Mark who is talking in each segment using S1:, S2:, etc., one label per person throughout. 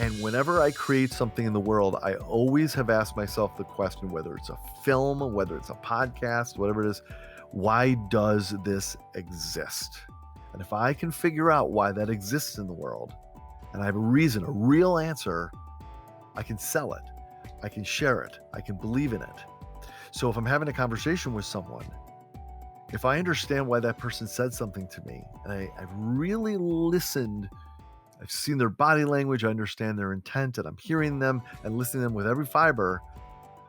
S1: And whenever I create something in the world, I always have asked myself the question, whether it's a film, whether it's a podcast, whatever it is, why does this exist? And if I can figure out why that exists in the world, and I have a reason, a real answer, I can sell it. I can share it. I can believe in it. So if I'm having a conversation with someone, if I understand why that person said something to me, and I've really listened, I've seen their body language, I understand their intent, and I'm hearing them and listening to them with every fiber,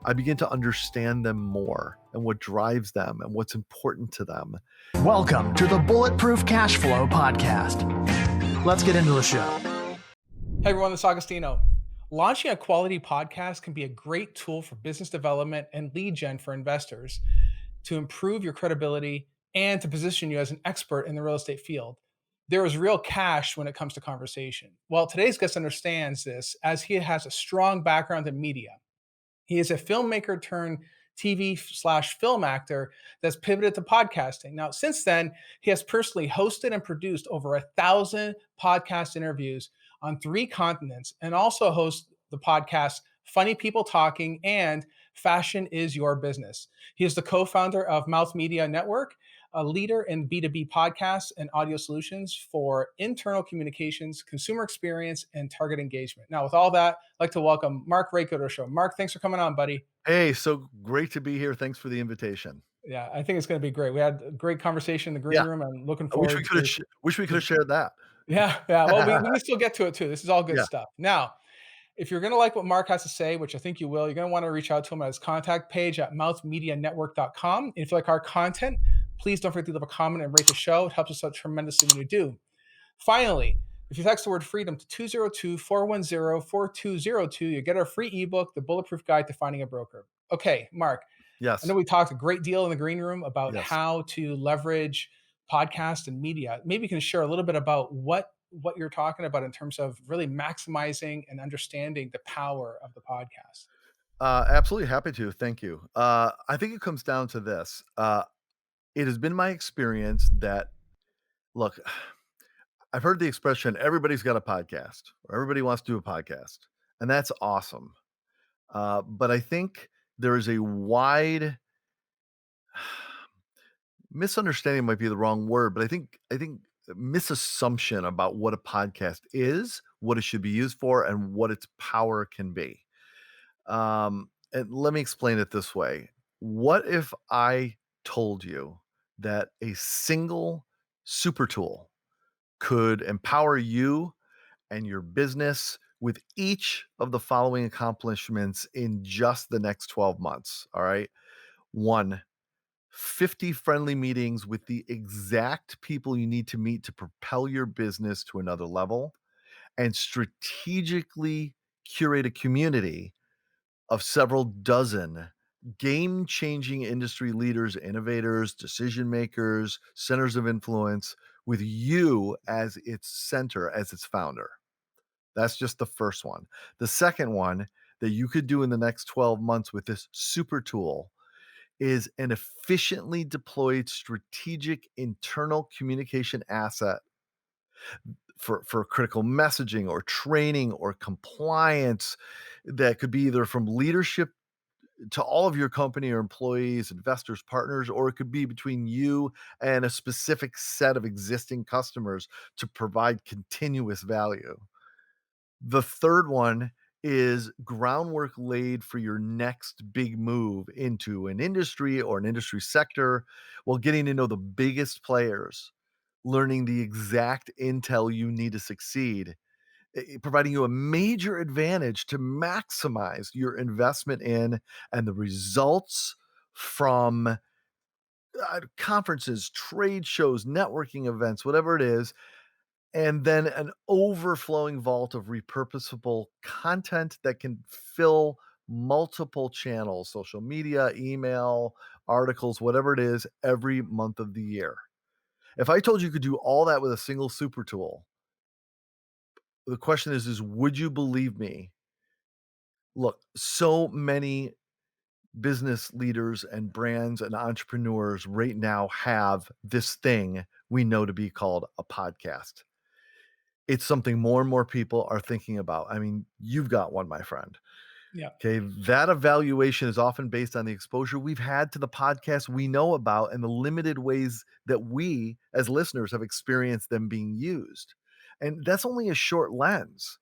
S1: I begin to understand them more and what drives them and what's important to them.
S2: Welcome to the Bulletproof Cashflow podcast. Let's get into the show.
S3: Hey everyone, this is Agostino. Launching a quality podcast can be a great tool for business development and lead gen for investors to improve your credibility and to position you as an expert in the real estate field. There is real cash when it comes to conversation. Well, today's guest understands this as he has a strong background in media. He is a filmmaker turned TV / film actor that's pivoted to podcasting. Now, since then, he has personally hosted and produced over 1,000 podcast interviews on 3 continents and also hosts the podcast Funny People Talking and Fashion is Your Business. He is the co-founder of Mouth Media Network, a leader in B2B podcasts and audio solutions for internal communications, consumer experience, and target engagement. Now, with all that, I'd like to welcome Marc Raco to the show. Marc, thanks for coming on, buddy.
S1: Hey, so great to be here. Thanks for the invitation.
S3: Yeah, I think it's going to be great. We had a great conversation in the green room. I'm looking
S1: I wish
S3: forward
S1: we could have shared that.
S3: Yeah. Well, we can still get to it too. This is all good
S1: Yeah.
S3: stuff. Now, if you're going to like what Marc has to say, which I think you will, you're going to want to reach out to him at his contact page at mouthmedianetwork.com. And if you like our content, please don't forget to leave a comment and rate the show. It helps us out tremendously when you do. Finally, if you text the word freedom to 202-410-4202, you get our free ebook, The Bulletproof Guide to Finding a Broker. Okay, Marc,
S1: Yes.
S3: I know we talked a great deal in the green room about
S1: Yes.
S3: how to leverage podcast and media. Maybe you can share a little bit about what you're talking about in terms of really maximizing and understanding the power of the podcast.
S1: Absolutely happy to. Thank you. I think it comes down to this. It has been my experience that, look, I've heard the expression, everybody's got a podcast, or everybody wants to do a podcast, and that's awesome. But I think there is a wide misunderstanding might be the wrong word, but I think misassumption about what a podcast is, what it should be used for, and what its power can be. And let me explain it this way. What if I told you that a single super tool could empower you and your business with each of the following accomplishments in just the next 12 months? All right. 1, 50 friendly meetings with the exact people you need to meet to propel your business to another level, and strategically curate a community of several dozen game-changing industry leaders, innovators, decision makers, centers of influence, with you as its center, as its founder. That's just the first one. The second one that you could do in the next 12 months with this super tool is an efficiently deployed strategic internal communication asset for critical messaging or training or compliance that could be either from leadership to all of your company or employees, investors, partners, or it could be between you and a specific set of existing customers to provide continuous value. The third one is groundwork laid for your next big move into an industry or an industry sector, while getting to know the biggest players, learning the exact intel you need to succeed, providing you a major advantage to maximize your investment in and the results from conferences, trade shows, networking events, whatever it is, and then an overflowing vault of repurposable content that can fill multiple channels, social media, email, articles, whatever it is, every month of the year. If I told you could do all that with a single super tool, the question is would you believe me? Look, so many business leaders and brands and entrepreneurs right now have this thing we know to be called a podcast. It's something more and more people are thinking about. I mean, you've got one, my friend.
S3: Yeah.
S1: Okay, that evaluation is often based on the exposure we've had to the podcast we know about and the limited ways that we, as listeners, have experienced them being used. And that's only a short lens,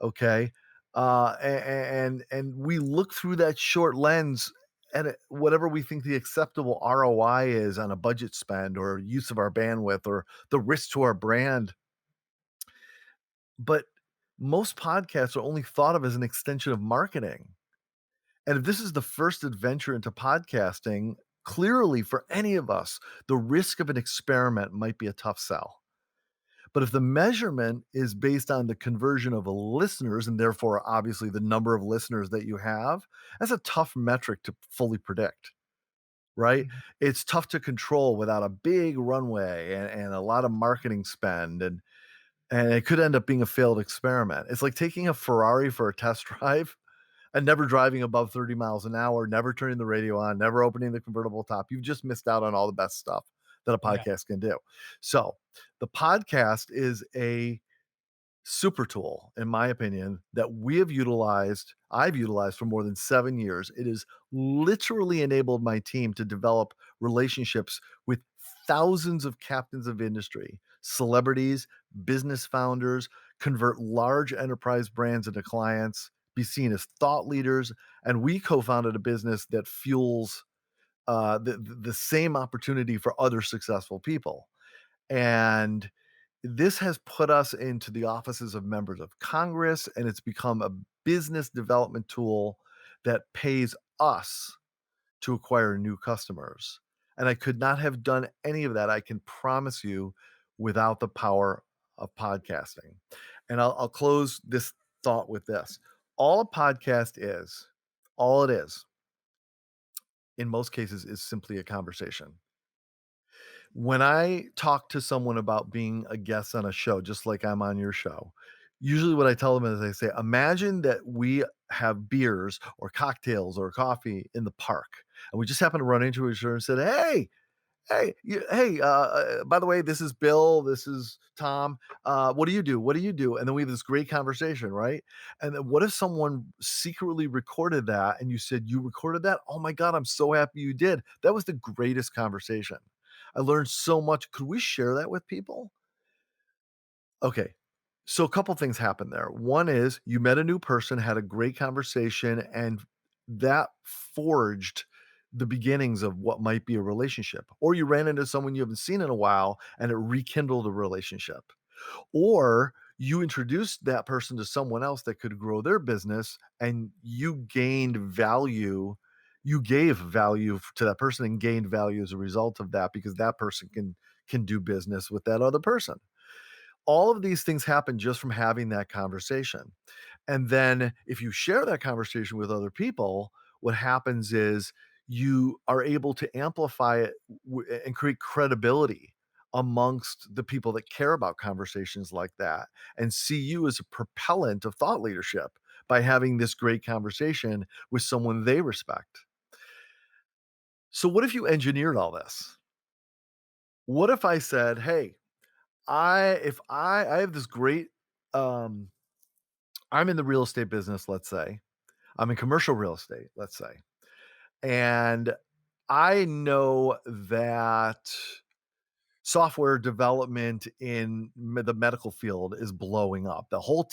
S1: okay? And we look through that short lens at whatever we think the acceptable ROI is on a budget spend or use of our bandwidth or the risk to our brand. But most podcasts are only thought of as an extension of marketing. And if this is the first adventure into podcasting, clearly for any of us, the risk of an experiment might be a tough sell. But if the measurement is based on the conversion of listeners and therefore obviously the number of listeners that you have, that's a tough metric to fully predict, right?
S3: Mhm.
S1: It's tough to control without a big runway and a lot of marketing spend and it could end up being a failed experiment. It's like taking a Ferrari for a test drive and never driving above 30 miles an hour, never turning the radio on, never opening the convertible top. You've just missed out on all the best stuff that a
S3: Yeah.
S1: podcast can do. So, the podcast is a super tool, in my opinion, that I've utilized for more than 7 years. It has literally enabled my team to develop relationships with thousands of captains of industry, celebrities, business founders, convert large enterprise brands into clients, be seen as thought leaders, and we co-founded a business that fuels, the same opportunity for other successful people. And this has put us into the offices of members of Congress, and it's become a business development tool that pays us to acquire new customers. And I could not have done any of that, I can promise you, without the power of podcasting. And I'll close this thought with this. All a podcast is, all it is, in most cases, is simply a conversation. When I talk to someone about being a guest on a show, just like I'm on your show, usually what I tell them is I say, imagine that we have beers or cocktails or coffee in the park, and we just happen to run into each other and said, by the way, this is Bill, this is Tom. What do you do? What do you do? And then we have this great conversation, right? And then what if someone secretly recorded that and you said, you recorded that? Oh my God, I'm so happy you did. That was the greatest conversation. I learned so much. Could we share that with people? Okay. So a couple things happened there. One is you met a new person, had a great conversation, and that forged the beginnings of what might be a relationship. Or you ran into someone you haven't seen in a while and it rekindled a relationship. Or you introduced that person to someone else that could grow their business and you gained value. You gave value to that person and gained value as a result of that because that person can do business with that other person. All of these things happen just from having that conversation. And then if you share that conversation with other people, what happens is you are able to amplify it and create credibility amongst the people that care about conversations like that and see you as a propellant of thought leadership by having this great conversation with someone they respect. So what if you engineered all this? What if I said, "Hey, I have this great um I'm in the real estate business, let's say. I'm in commercial real estate, let's say. And I know that software development in the medical field is blowing up. The whole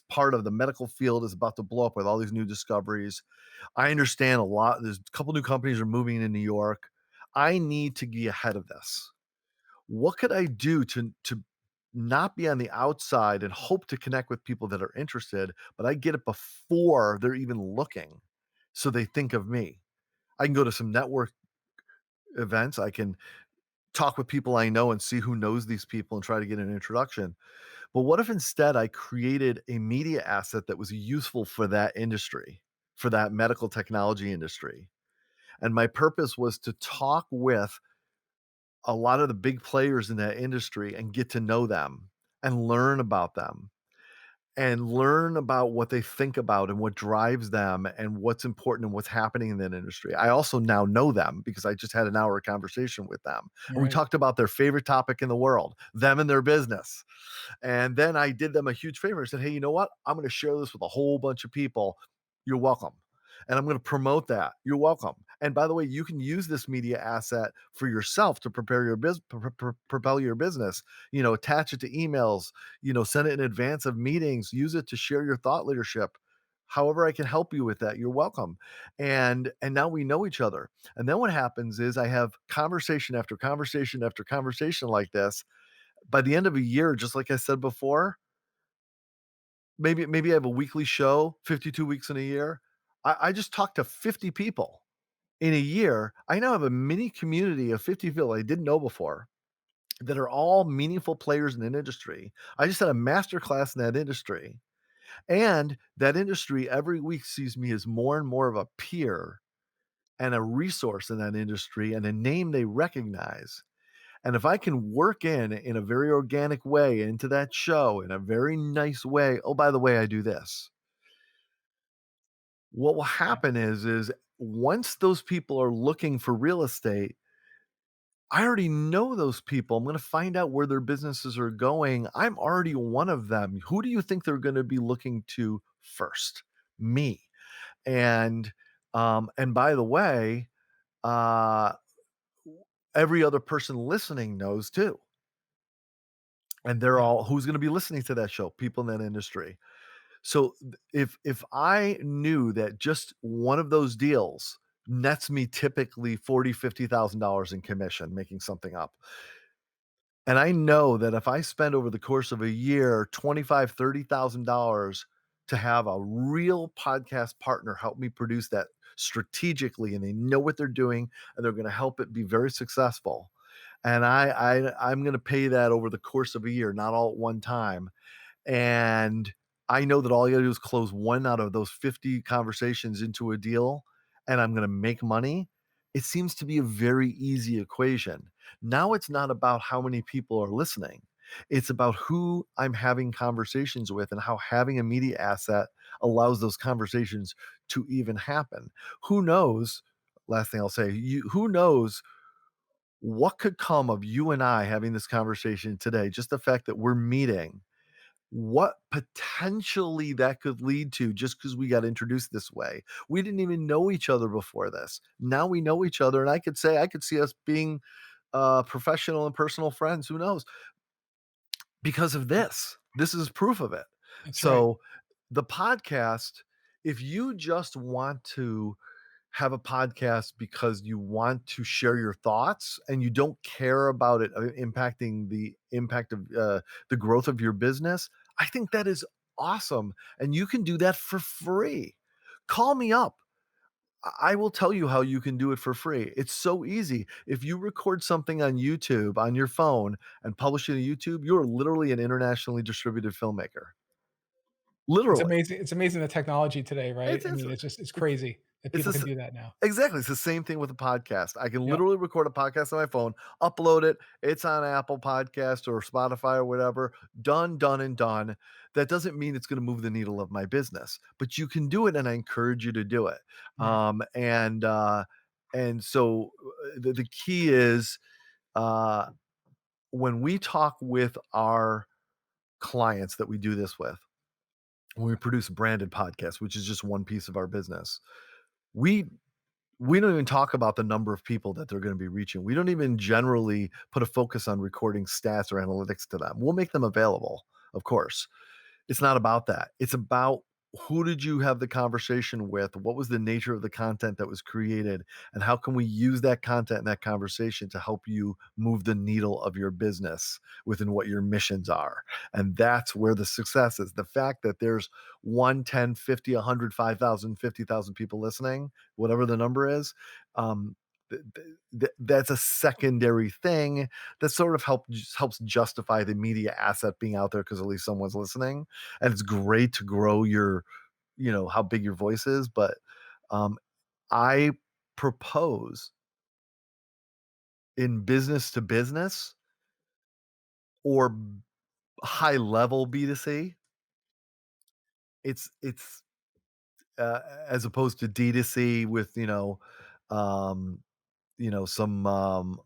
S1: part of the medical field is about to blow up with all these new discoveries. I understand a lot. There's a couple new companies are moving in New York. I need to be ahead of this. What could I do to not be on the outside and hope to connect with people that are interested, but I get it before they're even looking, so they think of me. I can go to some network events, I can talk with people I know and see who knows these people and try to get an introduction. But what if instead I created a media asset that was useful for that industry, for that medical technology industry? And my purpose was to talk with a lot of the big players in that industry and get to know them and learn about them. and learn about what they think about and what drives them and what's important and what's happening in that industry. I also now know them because I just had an hour conversation with them, and we
S3: Right.
S1: talked about their favorite topic in the world, them and their business. And then I did them a huge favor and said, "Hey, you know what? I'm gonna share this with a whole bunch of people. You're welcome. And I'm gonna promote that. You're welcome. And by the way, you can use this media asset for yourself to prepare your propel your business. Attach it to emails, send it in advance of meetings, use it to share your thought leadership. However I can help you with that, you're welcome." And now we know each other. And then what happens is I have conversation after conversation after conversation like this. By the end of a year, just like I said before, maybe I have a weekly show, 52 weeks in a year. I just talked to 50 people in a year. I now have a mini community of 50 people I didn't know before that are all meaningful players in an industry. I just had a master class in that industry, and that industry every week sees me as more and more of a peer and a resource in that industry and a name they recognize. And if I can work in a very organic way into that show in a very nice way, "Oh, by the way, I do this." What will
S3: Yeah.
S1: happen is once those people are looking for real estate, I already know those people. I'm gonna find out where their businesses are going. I'm already one of them. Who do you think they're gonna be looking to first? Me. And by the way, uh, every other person listening knows too. And they're
S3: Yeah.
S1: all who's gonna be listening to that show? People in that industry. So if I knew that just one of those deals nets me typically 40, $50,000 in commission, making something up. And I know that if I spend over the course of a year 25, $30,000 to have a real podcast partner help me produce that strategically, and they know what they're doing and they're going to help it be very successful. And I'm going to pay that over the course of a year, not all at one time. And I know that all you gotta do is close 1 out of those 50 conversations into a deal, and I'm gonna make money. It seems to be a very easy equation. Now it's not about how many people are listening. It's about who I'm having conversations with and how having a media asset allows those conversations to even happen. Who knows, last thing I'll say, who knows what could come of you and I having this conversation today? Just the fact that we're meeting, what potentially that could lead to just because we got introduced this way. We didn't even know each other before this. Now we know each other, and I could see us being, professional and personal friends, who knows? Because of this. This is proof of it.
S3: That's right.
S1: So, the podcast, if you just want to have a podcast because you want to share your thoughts and you don't care about it impacting the impact of the growth of your business, I think that is awesome. And you can do that for free. Call me up. I will tell you how you can do it for free. It's so easy. If you record something on YouTube on your phone and publish it on YouTube, you're literally an internationally distributed filmmaker.
S3: It's
S1: Literally.
S3: amazing. It's amazing the technology today, right?
S1: It's
S3: I
S1: it's
S3: mean, it's
S1: it's
S3: crazy that
S1: it's
S3: people can
S1: a
S3: do that now.
S1: Exactly, it's the same thing with a podcast. I can
S3: Yep.
S1: literally record a podcast on my phone, upload it, it's on Apple Podcast or Spotify or whatever, done, done, and done. That doesn't mean it's gonna move the needle of my business, but you can do it, and I encourage you to do it.
S3: Right.
S1: The key is, uh, when we talk with our clients that we do this with, when we produce branded podcasts, which is just one piece of our business, we we don't even talk about the number of people that they're gonna be reaching. We don't even generally put a focus on recording stats or analytics to them. We'll make them available, of course. It's not about that. It's about who did you have the conversation with? What was the nature of the content that was created? And how can we use that content and that conversation to help you move the needle of your business within what your missions are? And that's where the success is. The fact that there's 1, 10, 50, 100, 5,000, 50,000 people listening, whatever the number is, um, that's a secondary thing that sort of helps justify the media asset being out there because at least someone's listening, and it's great to grow your how big your voice is, but, um, I propose in business to business or high level B2C, it's as opposed to D2C with, um, some,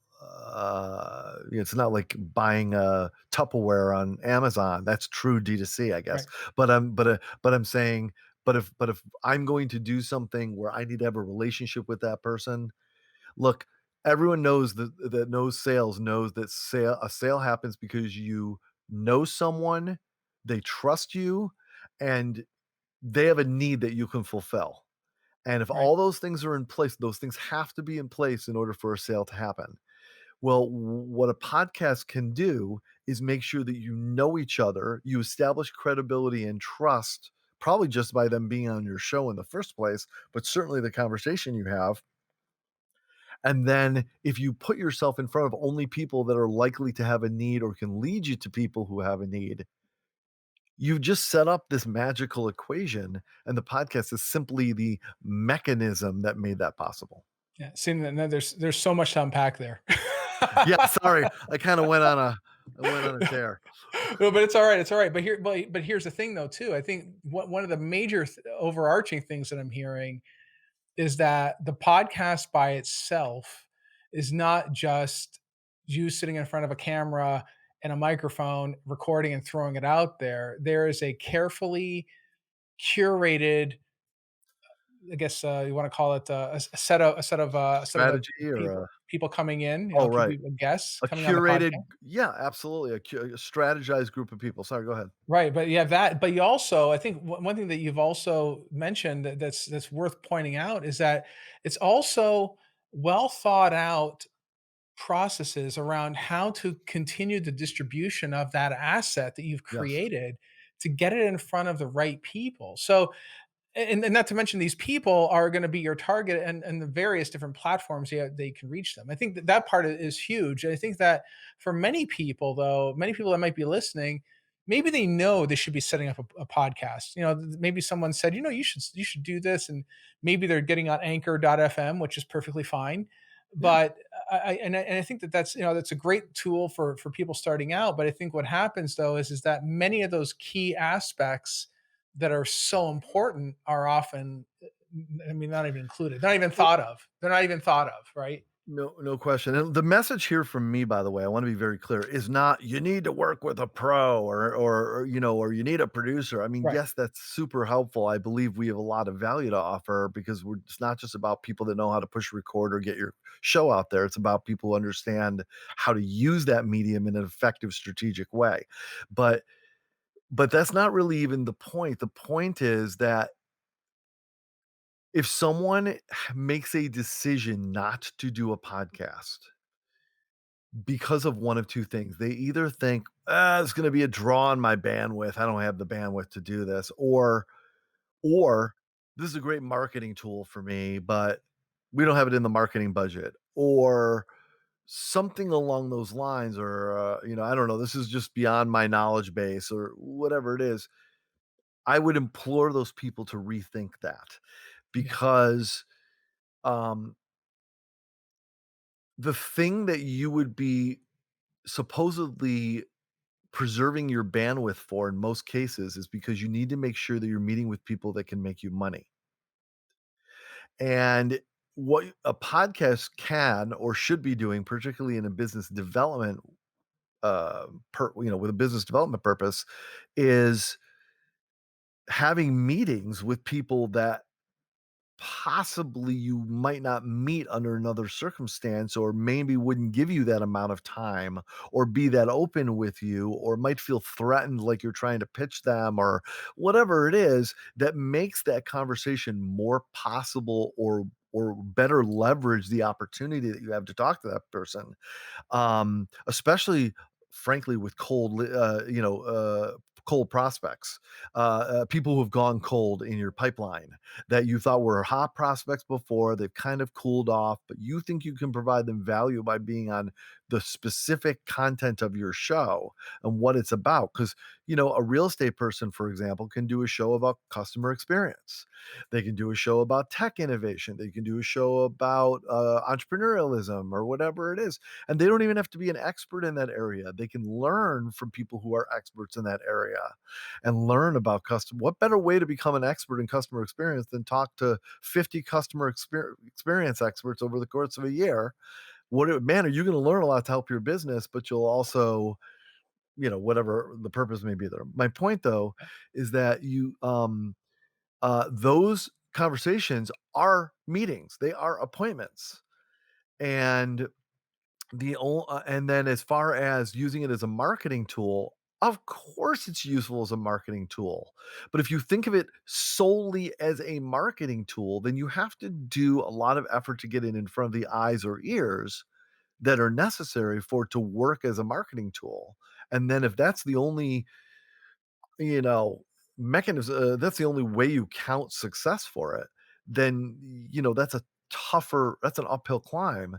S1: it's not like buying a Tupperware on Amazon. That's true D2C, I guess.
S3: Right.
S1: But I'm saying, but if I'm going to do something where I need to have a relationship with that person, look, everyone knows that knows sales knows that a sale happens because you know someone, they trust you, and they have a need that you can fulfill. And if
S3: Right.
S1: all those things are in place, those things have to be in place in order for a sale to happen. Well, what a podcast can do is make sure that you know each other, you establish credibility and trust, probably just by them being on your show in the first place, but certainly the conversation you have. And then if you put yourself in front of only people that are likely to have a need or can lead you to people who have a need, you've just set up this magical equation, and the podcast is simply the mechanism that made that possible.
S3: Yeah. See, there's so much to unpack there.
S1: Yeah, sorry, I went on a tear.
S3: No, but it's all right. It's all right. But here's the thing, though. Too, I think one of the major overarching things that I'm hearing is that the podcast by itself is not just you sitting in front of a camera and a microphone recording and throwing it out there. There is a carefully curated, I guess you want to call it a set of
S1: Strategy or
S3: people
S1: a
S3: people coming in,
S1: oh, right.
S3: people, guests
S1: A
S3: coming on the
S1: curated
S3: podcast.
S1: yeah, absolutely, a strategized group of people. Sorry, go ahead.
S3: Right, but you have that, but you also, I think one thing that you've also mentioned that's worth pointing out is that it's also well thought out processes around how to continue the distribution of that asset that you've
S1: Yes.
S3: created to get it in front of the right people. So, and not to mention these people are going to be your target and the various different platforms they can reach them. I think that part is huge. I think that for many people, though, many people that might be listening, maybe they know they should be setting up a podcast. Maybe someone said, you should do this, and maybe they're getting on Anchor.fm, which is perfectly fine.
S1: Yeah.
S3: But I think that's a great tool for people starting out. But I think what happens though is that many of those key aspects that are so important are often, I mean, not even included, not even
S1: Well,
S3: thought of. They're not even thought of, right?
S1: no question, and the message here from me, by the way, I wanna be very clear, is not, "You need to work with a pro," or "You need a producer." I mean,
S3: Right.
S1: yes, that's super helpful. I believe we have a lot of value to offer because it's not just about people that know how to push record or get your show out there, it's about people who understand how to use that medium in an effective, strategic way. But that's not really even the point. The point is that if someone makes a decision not to do a podcast because of one of 2 things, they either think, it's gonna be a draw on my bandwidth, I don't have the bandwidth to do this," or, "This is a great marketing tool for me, but we don't have it in the marketing budget," or something along those lines, or, I don't know, "This is just beyond my knowledge base," or whatever it is. I would implore those people to rethink that
S3: Yeah.
S1: because, um, the thing that you would be supposedly preserving your bandwidth for in most cases is because you need to make sure that you're meeting with people that can make you money. And what a podcast can or should be doing, particularly in a business development, with a business development purpose, is having meetings with people that possibly you might not meet under another circumstance, or maybe wouldn't give you that amount of time or be that open with you, or might feel threatened like you're trying to pitch them, or whatever it is that makes that conversation more possible, or better leverage the opportunity that you have to talk to that person, especially frankly with cold prospects, people who have gone cold in your pipeline that you thought were hot prospects before. They've kind of cooled off, but you think you can provide them value by being on the specific content of your show and what it's about. Because, a real estate person, for example, can do a show about customer experience. They can do a show about tech innovation. They can do a show about entrepreneurialism or whatever it is. And they don't even have to be an expert in that area. They can learn from people who are experts in that area and learn about custom. What better way to become an expert in customer experience than talk to 50 experience experts over the course of a year? Man, are you going to learn a lot to help your business, but you'll also, whatever the purpose may be there. My point though is that those conversations are meetings. They are appointments. And and then as far as using it as a marketing tool, of course it's useful as a marketing tool. But if you think of it solely as a marketing tool, then you have to do a lot of effort to get it in front of the eyes or ears that are necessary for it to work as a marketing tool. And then if that's the only, you know, mechanism, that's the only way you count success for it, then, that's an uphill climb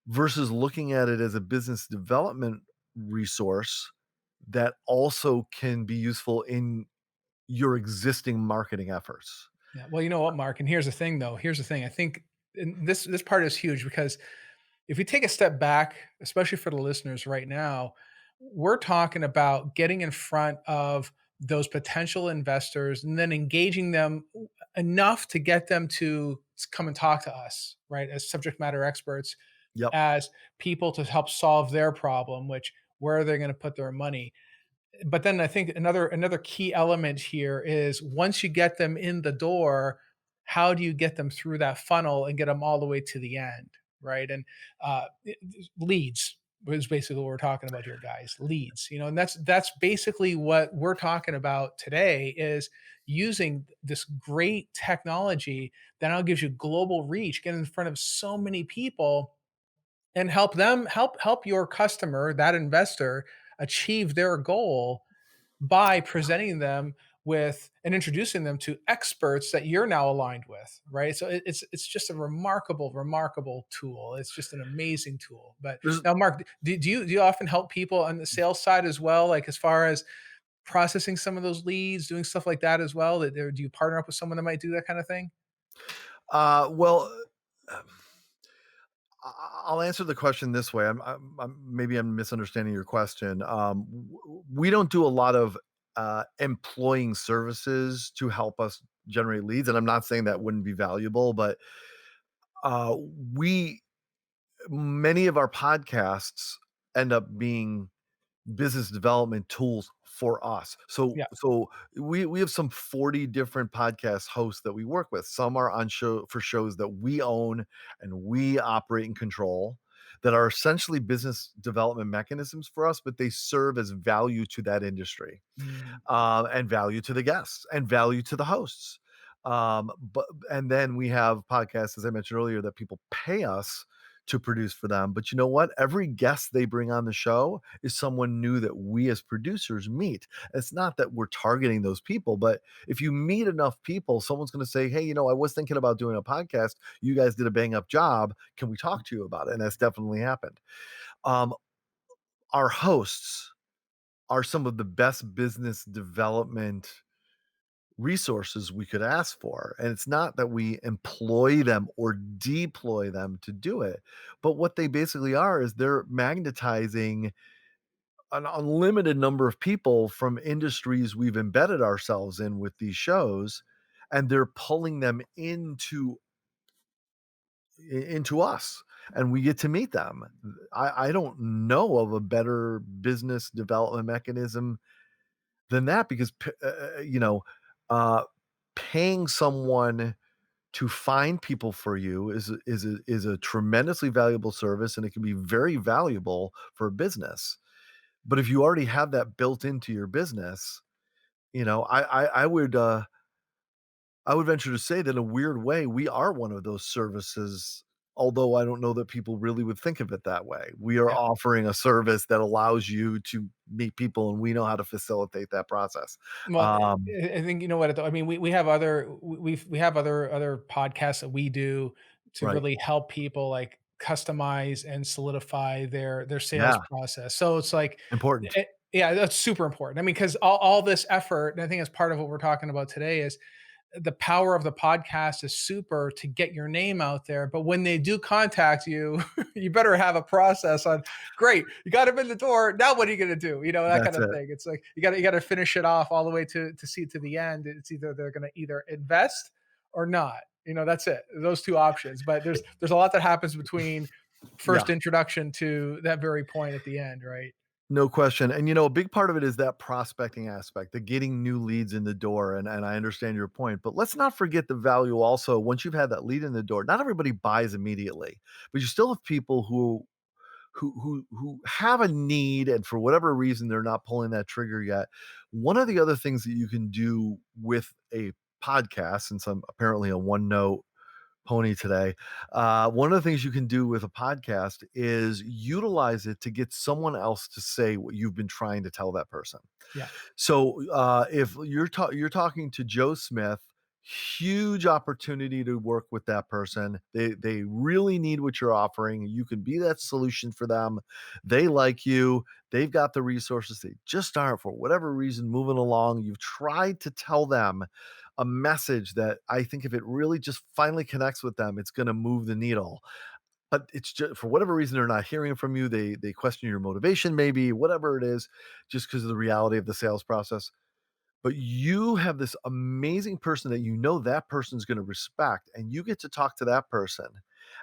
S1: versus looking at it as a business development resource that also can be useful in your existing marketing efforts.
S3: Yeah. Well, you know what, Mark? And here's the thing, though. Here's the thing. I think and this part is huge because if we take a step back, especially for the listeners right now, we're talking about getting in front of those potential investors and then engaging them enough to get them to come and talk to us, right? As subject matter experts,
S1: Yep.
S3: as people to help solve their problem, which where are they going to put their money? But then I think another key element here is once you get them in the door, how do you get them through that funnel and get them all the way to the end, right? And leads is basically what we're talking about here, guys. Leads, and that's basically what we're talking about today is using this great technology that now gives you global reach, get in front of so many people and help them help your customer, that investor, achieve their goal by presenting them with and introducing them to experts that you're now aligned with, right? So it's just a remarkable tool. It's just an amazing tool. But
S1: There's
S3: now, Mark, do you often help people on the sales side as well, like as far as processing some of those leads, doing stuff like that as well? Do you partner up with someone that might do that kind of thing?
S1: well, um, I'll answer the question this way. Maybe I'm misunderstanding your question. We don't do a lot of employing services to help us generate leads, and I'm not saying that wouldn't be valuable, but uh, we many of our podcasts end up being business development tools for us. So
S3: Yeah.
S1: so we have some 40 different podcast hosts that we work with. Some are on shows that we own and we operate and control that are essentially business development mechanisms for us, but they serve as value to that industry
S3: Mm.
S1: and value to the guests and value to the hosts. But and then we have podcasts, as I mentioned earlier, that people pay us to produce for them. But you know what? Every guest they bring on the show is someone new that we as producers meet. It's not that we're targeting those people, but if you meet enough people, someone's going to say, "Hey, I was thinking about doing a podcast. You guys did a bang up job. Can we talk to you about it?" And that's definitely happened. Um, our hosts are some of the best business development resources we could ask for. And it's not that we employ them or deploy them to do it, but what they basically are is they're magnetizing an unlimited number of people from industries we've embedded ourselves in with these shows, and they're pulling them into us, and we get to meet them. I don't know of a better business development mechanism than that because uh, paying someone to find people for you is a tremendously valuable service, and it can be very valuable for a business. But if you already have that built into your business, I would venture to say that in a weird way, we are one of those services, although I don't know that people really would think of it that way. We are
S3: Yeah.
S1: offering a service that allows you to meet people, and we know how to facilitate that process.
S3: Well,
S1: Um,
S3: I think you know what I mean. We have other we have other podcasts that we do to
S1: right.
S3: really help people like customize and solidify their sales
S1: Yeah,
S3: process. So it's like,
S1: important.
S3: yeah, that's super important. I mean, because all this effort, and I think it's part of what we're talking about today, is the power of the podcast is super to get your name out there. But when they do contact you, you better have a process on, great, you got them in the door. Now what are you going to do? You know, that kind
S1: That's
S3: of
S1: it.
S3: thing. It's like, you got to finish it off all the way to see it to the end. It's either they're going to either invest or not. You know, that's it. Those two options. But there's a lot that happens between
S1: Yeah.
S3: first introduction to that very point at the end, right?
S1: No question, and, a big part of it is that prospecting aspect, the getting new leads in the door, and I understand your point, but let's not forget the value also once you've had that lead in the door, not everybody buys immediately, but you still have people who have a need, and for whatever reason, they're not pulling that trigger yet. One of the other things that you can do with a podcast, since I'm apparently a one-note pony today. One of the things you can do with a podcast is utilize it to get someone else to say what you've been trying to tell that person.
S3: Yeah.
S1: So if you're talking to Joe Smith, huge opportunity to work with that person. They really need what you're offering. You can be that solution for them. They like you. They've got the resources. They just aren't, for whatever reason, moving along. You've tried to tell them a message that I think if it really just finally connects with them, it's going to move the needle. But it's just for whatever reason they're not hearing from you. They question your motivation, maybe whatever it is, just because of the reality of the sales process. But you have this amazing person that that person's gonna respect, and you get to talk to that person,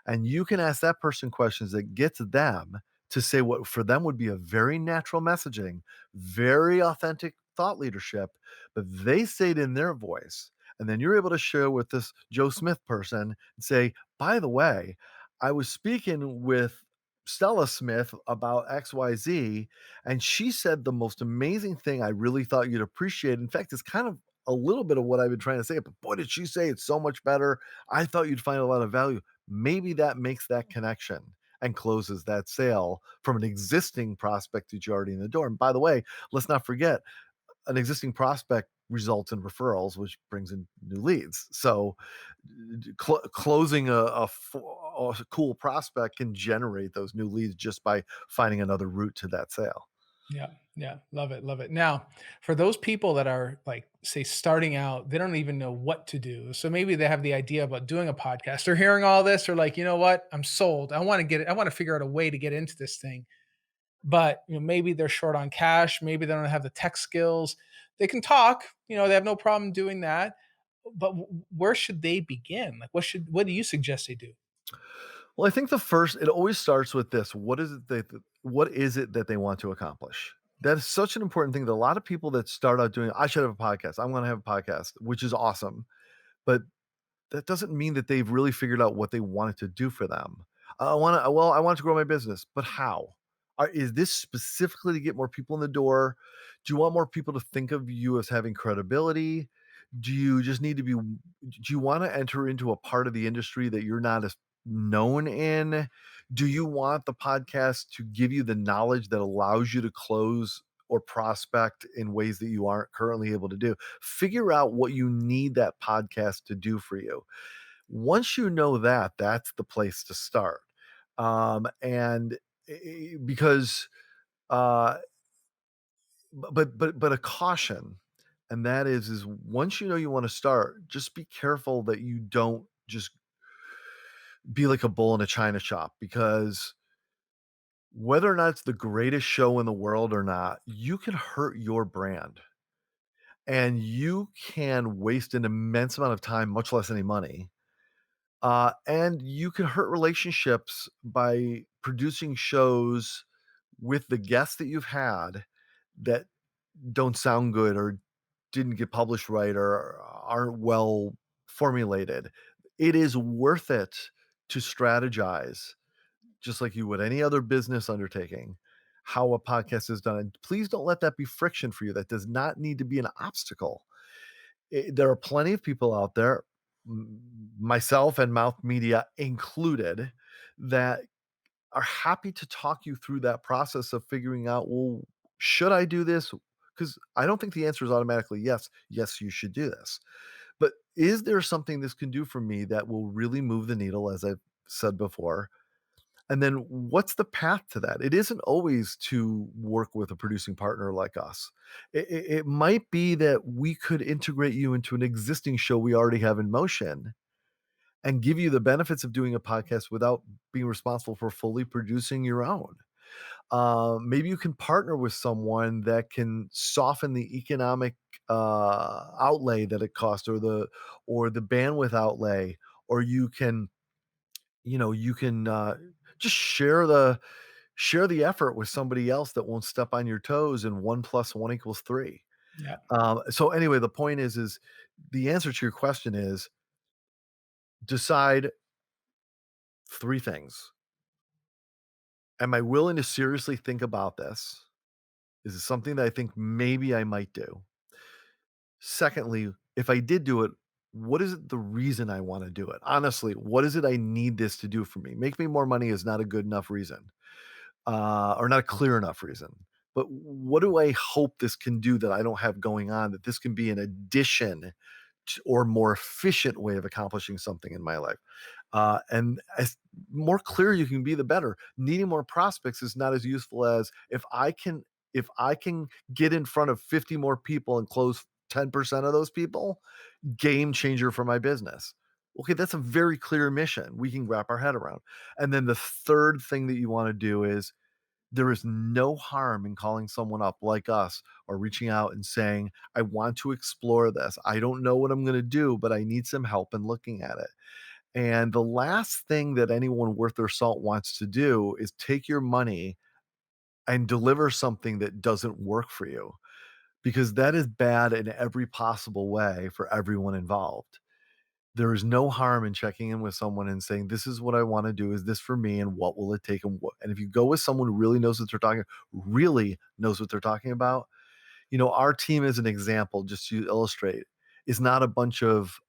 S1: and you can ask that person questions that gets them to say what for them would be a very natural messaging, very authentic thought leadership, but they say it in their voice, and then you're able to share with this Joe Smith person and say, "By the way, I was speaking with Stella Smith about XYZ, and she said the most amazing thing I really thought you'd appreciate. In fact, it's kind of a little bit of what I've been trying to say, but boy, did she say it's so much better. I thought you'd find a lot of value." Maybe that makes that connection and closes that sale from an existing prospect that you're already in the door. And by the way, let's not forget, an existing prospect results in referrals, which brings in new leads. So closing a cool prospect can generate those new leads just by finding another route to that sale.
S3: Yeah, yeah, love it, love it. Now, for those people that are like, say, starting out, they don't even know what to do. So maybe they have the idea about doing a podcast. They're hearing all this. They're like, you know what? I'm sold. I want to get it. I want to figure out a way to get into this thing. But maybe they're short on cash. Maybe they don't have the tech skills. They can talk. They have no problem doing that. But where should they begin? Like, what do you suggest they do?
S1: Well, I think it always starts with this. What is it that they want to accomplish? That is such an important thing that a lot of people that start out doing, I should have a podcast. I'm going to have a podcast, which is awesome. But that doesn't mean that they've really figured out what they want it to do for them. I want to grow my business, but how? Is this specifically to get more people in the door? Do you want more people to think of you as having credibility? Do you just need to be, do you want to enter into a part of the industry that you're not as known in? Do you want the podcast to give you the knowledge that allows you to close or prospect in ways that you aren't currently able to do? Figure out what you need that podcast to do for you. Once you know that, that's the place to start. And because, uh, but a caution, and that is once you know you want to start, just be careful that you don't just be like a bull in a china shop, because whether or not it's the greatest show in the world or not, you can hurt your brand, and you can waste an immense amount of time, much less any money. And you can hurt relationships by producing shows with the guests that you've had that don't sound good, or didn't get published right, or aren't well formulated. It is worth it to strategize, just like you would any other business undertaking, how a podcast is done. And please don't let that be friction for you. That does not need to be an obstacle. There are plenty of people out there, myself and Mouth Media included, that are happy to talk you through that process of figuring out, well, should I do this? Because I don't think the answer is automatically yes. Yes, you should do this. But is there something this can do for me that will really move the needle, as I've said before? And then what's the path to that? It isn't always to work with a producing partner like us. It might be that we could integrate you into an existing show we already have in motion and give you the benefits of doing a podcast without being responsible for fully producing your own. Maybe you can partner with someone that can soften the economic outlay that it costs, or the bandwidth outlay, or you can just share the effort with somebody else that won't step on your toes, and 1 + 1 = 3.
S3: Yeah.
S1: So anyway, the point is the answer to your question is decide 3 things. Am I willing to seriously think about this? Is it something that I think maybe I might do? Secondly, if I did do it, what is it the reason I want to do it? Honestly, what is it I need this to do for me? Make me more money is not a good enough reason, or not a clear enough reason. But what do I hope this can do that I don't have going on? That this can be an addition or more efficient way of accomplishing something in my life. And as more clear you can be, the better. Needing more prospects is not as useful as if I can get in front of 50 more people and close 10% of those people, game changer for my business. Okay, that's a very clear mission we can wrap our head around. And then the third thing that you want to do is there is no harm in calling someone up like us or reaching out and saying, I want to explore this. I don't know what I'm going to do, but I need some help in looking at it. And the last thing that anyone worth their salt wants to do is take your money and deliver something that doesn't work for you, because that is bad in every possible way for everyone involved. There is no harm in checking in with someone and saying, "This is what I wanna do. Is this for me, and what will it take?" And if you go with someone who really knows what they're talking about, our team as an example, just to illustrate, is not a bunch of,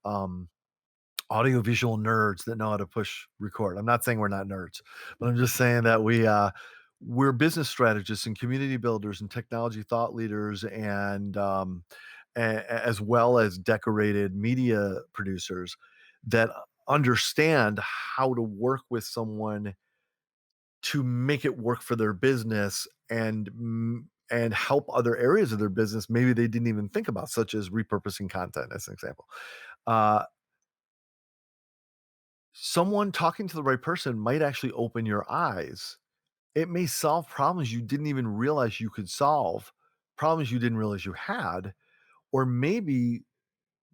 S1: audiovisual nerds that know how to push record. I'm not saying we're not nerds, but I'm just saying that we're business strategists and community builders and technology thought leaders, and as well as decorated media producers that understand how to work with someone to make it work for their business, and help other areas of their business maybe they didn't even think about, such as repurposing content, as an example. Uh, Someone talking to the right person might actually open your eyes. It may solve problems you didn't even realize you could solve, problems you didn't realize you had, or maybe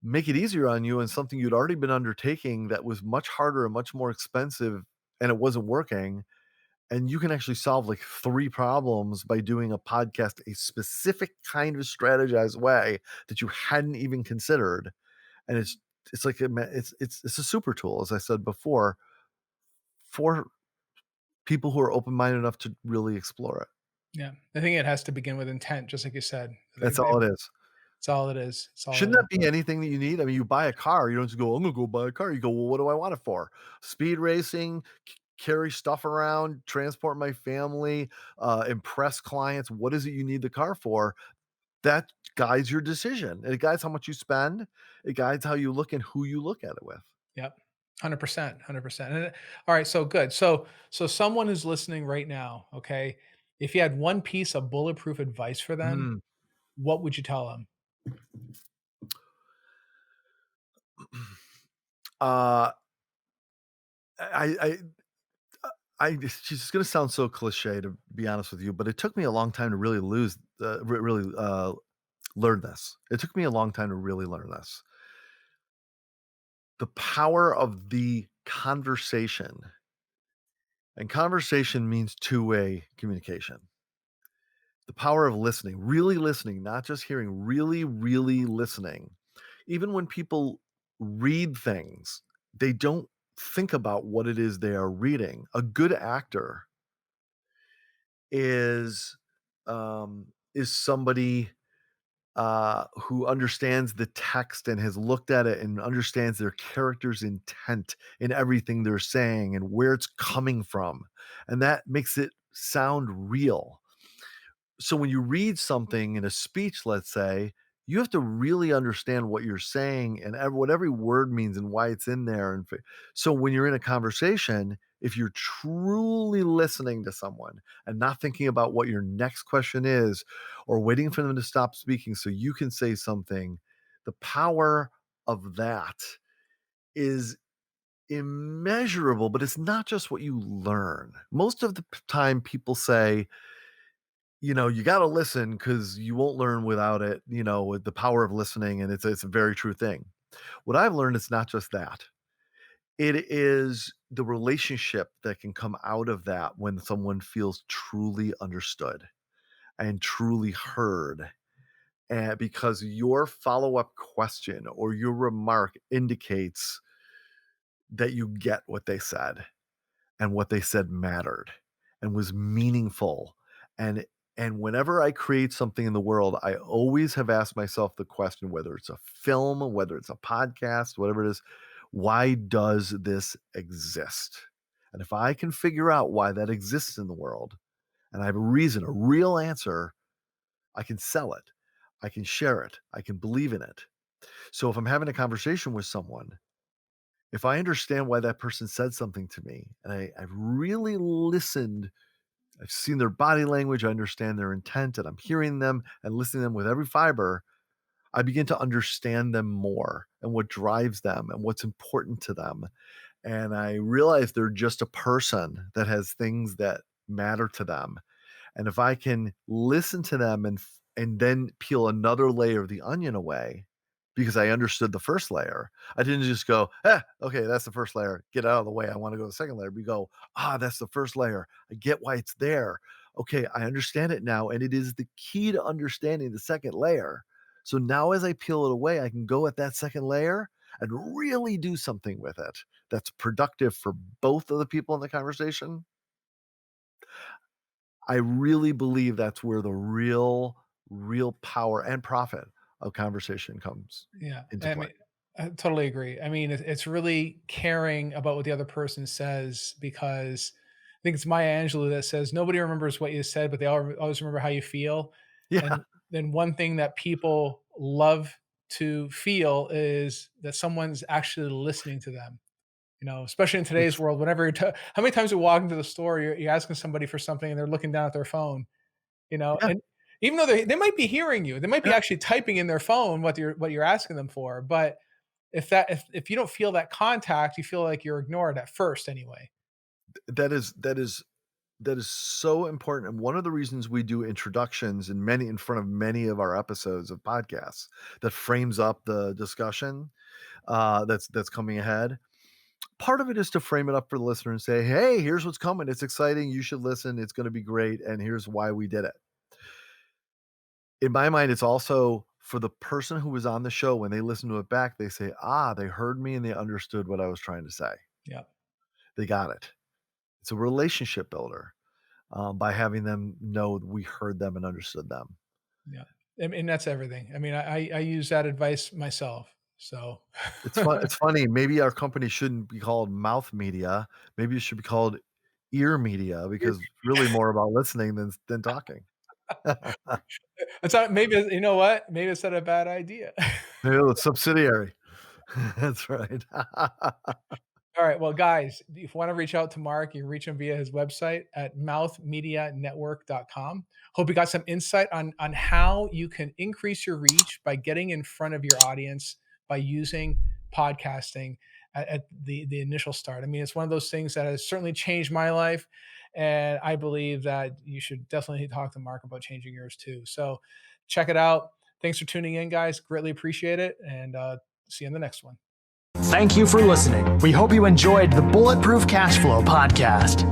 S1: make it easier on you and something you'd already been undertaking that was much harder and much more expensive, and it wasn't working. And you can actually solve like 3 problems by doing a podcast a specific kind of strategized way that you hadn't even considered. And it's like it's a super tool, as I said before, for people who are open-minded enough to really explore it.
S3: Yeah. I think it has to begin with intent, just like you said.
S1: That's all it is.
S3: It's all it is. It's all
S1: Shouldn't
S3: it is.
S1: that be anything that you need? I mean, you buy a car, you don't just go, "I'm gonna go buy a car." You go, "Well, what do I want it for? Speed racing, carry stuff around, transport my family, impress clients. What is it you need the car for?" That guides your decision. It guides how much you spend. It guides how you look and who you look at it with.
S3: Yep. 100%, 100%. All right, so good. So someone who's listening right now, okay, if you had one piece of bulletproof advice for them,
S1: Mm.
S3: what would you tell them?
S1: Uh, I it's gonna sound so cliche, to be honest with you, but it took me a long time to really learn this. It took me a long time to really learn this. The power of the conversation, and conversation means two-way communication. The power of listening, really listening, not just hearing, really, really listening. Even when people read things, they don't think about what it is they are reading. A good actor is somebody who understands the text and has looked at it and understands their character's intent in everything they're saying and where it's coming from, and that makes it sound real. So when you read something in a speech, let's say, you have to really understand what you're saying and what every word means and why it's in there. So when you're in a conversation, if you're truly listening to someone and not thinking about what your next question is or waiting for them to stop speaking so you can say something, the power of that is immeasurable. But it's not just what you learn. Most of the time people say, you got to listen because you won't learn without it, with the power of listening. And it's a very true thing. What I've learned is not just that. It is the relationship that can come out of that when someone feels truly understood and truly heard. And because your follow-up question or your remark indicates that you get what they said and what they said mattered and was meaningful. And and whenever I create something in the world, I always have asked myself the question, whether it's a film, whether it's a podcast, whatever it is, why does this exist? And if I can figure out why that exists in the world, and I have a reason, a real answer, I can sell it. I can share it. I can believe in it. So if I'm having a conversation with someone, if I understand why that person said something to me and I've really listened, I've seen their body language, I understand their intent, and I'm hearing them and listening to them with every fiber, I begin to understand them more and what drives them and what's important to them. And I realize they're just a person that has things that matter to them. And if I can listen to them and then peel another layer of the onion away because I understood the first layer, I didn't just go, okay, that's the first layer. Get out of the way. I want to go to the second layer. We go, that's the first layer. I get why it's there. Okay, I understand it now. And it is the key to understanding the second layer. So now as I peel it away, I can go at that second layer and really do something with it that's productive for both of the people in the conversation. I really believe that's where the real power and profit of conversation comes
S3: Yeah,
S1: into
S3: I
S1: play.
S3: mean, I totally agree. I mean, it's really caring about what the other person says, because I think it's Maya Angelou that says, "Nobody remembers what you said, but they always remember how you feel."
S1: Yeah,
S3: And then one thing that people love to feel is that someone's actually listening to them. Especially in today's
S1: it's
S3: world, whenever how many times you walk into the store, you're asking somebody for something and they're looking down at their phone,
S1: yeah,
S3: and even though they might be hearing you, they might be
S1: yeah.
S3: actually typing in their phone what you're asking them for. But if you don't feel that contact, you feel like you're ignored at first anyway.
S1: That is so important, and one of the reasons we do introductions in front of many of our episodes of podcasts that frames up the discussion, that's coming ahead. Part of it is to frame it up for the listener and say, "Hey, here's what's coming. It's exciting. You should listen. It's gonna be great, and here's why we did it." In my mind, it's also for the person who was on the show, when they listen to it back, they say, they heard me and they understood what I was trying to say.
S3: Yeah,
S1: They got it. It's a relationship builder, by having them know that we heard them and understood them.
S3: yeah, and that's everything. I mean, I use that advice myself. So
S1: It's funny, maybe our company shouldn't be called mouth media. Maybe it should be called ear media because it's really more about listening than talking.
S3: it's not, maybe you know what? Maybe it's not a bad idea.
S1: No, it's subsidiary. That's right.
S3: All right. Well, guys, if you want to reach out to Mark, you can reach him via his website at mouthmedianetwork.com. Hope you got some insight on how you can increase your reach by getting in front of your audience by using podcasting at the initial start. I mean, it's one of those things that has certainly changed my life. And I believe that you should definitely talk to Mark about changing yours too. So check it out. Thanks for tuning in, guys. Greatly appreciate it. And see you in the next one.
S2: Thank you for listening. We hope you enjoyed the Bulletproof Cashflow podcast.